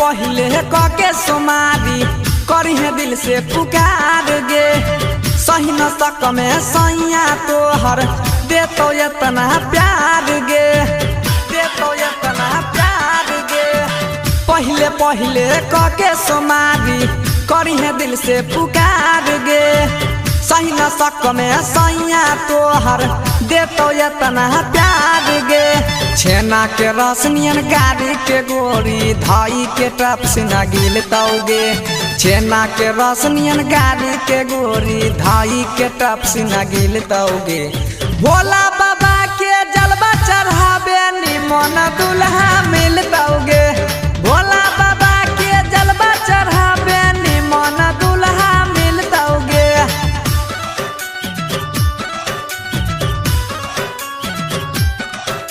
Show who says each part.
Speaker 1: पहिले कके सोमारी करी है दिल से पुकार गे सही न सक में सैया तोहर दे तो इतना प्यार गे दे तो इतना प्यार गे पहिले पहिले कके सोमारी करी है दिल से पुकार गे सही न सक में सैया तोहर दे तो इतना प्यार गे छेना के रसनियन गाड़ी के गोरी धाई के टप से न गिल तौगे छेना के रसनियन गाड़ी के गोरी धाई के टप से न गिल तौगे भोला